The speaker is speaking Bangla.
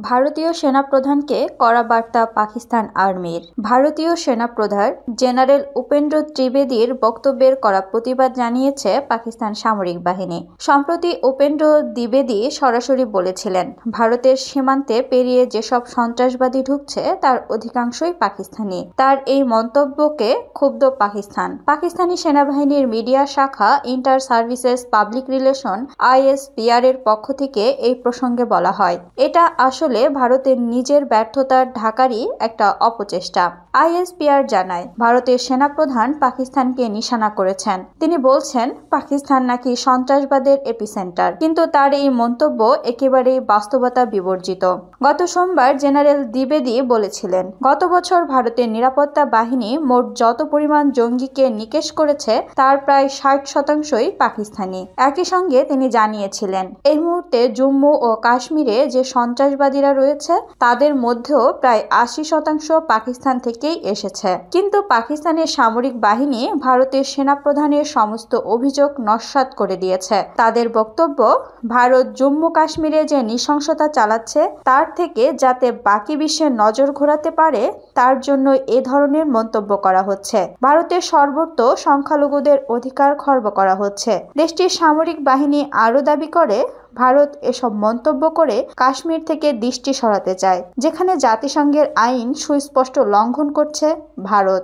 ভারতীয় সেনাপ্রধানকে কড়া বার্তা পাকিস্তান আর্মির। ভারতীয় সেনাপ্রধান জেনারেল উপেন্দ্র ত্রিবেদীর বক্তব্যের কড়া প্রতিবাদ জানিয়েছে পাকিস্তান সামরিক বাহিনী। সম্প্রতি উপেন্দ্র দ্বিবেদী সরাসরি বলেছিলেন, ভারতের সীমান্তে পেরিয়ে যেসব সন্ত্রাসবাদী ঢুকছে তার অধিকাংশই পাকিস্তানি। তার এই মন্তব্যকে ক্ষুব্ধ পাকিস্তানি সেনাবাহিনীর মিডিয়া শাখা inter services public relation ISPR এর পক্ষ থেকে এই প্রসঙ্গে বলা হয়, এটা আসলে ভারতের নিজের ব্যর্থতার ঢাকারই একটা অপচেষ্টা। ISPR জানায়, ভারতের সেনাপ্রধান পাকিস্তানকে নিশানা করেছেন। তিনি বলছেন পাকিস্তান নাকি সন্ত্রাসবাদের এপিসেন্টার, কিন্তু তার এই মন্তব্য একেবারেই বাস্তবতা বিবর্জিত। গত সোমবার জেনারেল দ্বিবেদী বলেছিলেন, গত বছর ভারতের নিরাপত্তা বাহিনী মোট যত পরিমাণ জঙ্গিকে নিকেশ করেছে তার প্রায় 60% পাকিস্তানি। একই সঙ্গে তিনি জানিয়েছিলেন, এই মুহূর্তে জম্মু ও কাশ্মীরে যে সন্ত্রাসবাদীরা রয়েছে তাদের মধ্যেও প্রায় 80% পাকিস্তান থেকেই এসেছে। কিন্তু পাকিস্তানের সামরিক বাহিনী ভারতের সেনাপ্রধানের সমস্ত অভিযোগ নস্যাৎ করে দিয়েছে। তাদের বক্তব্য, ভারত জম্মু কাশ্মীরে যে নৃশংসতা চালাচ্ছে তার থেকে যাতে বাকি বিশ্বের নজর ঘোরাতে পারে তার জন্য এ ধরনের মন্তব্য করা হচ্ছে। ভারতের সর্বত্র সংখ্যালঘুদের অধিকার খর্ব করা হচ্ছে। দেশটির সামরিক বাহিনী আরও দাবি করে, ভারত এসব মন্তব্য করে কাশ্মীর থেকে দৃষ্টি সরাতে চায়, যেখানে জাতিসংঘের আইন সুস্পষ্ট লঙ্ঘন করছে ভারত।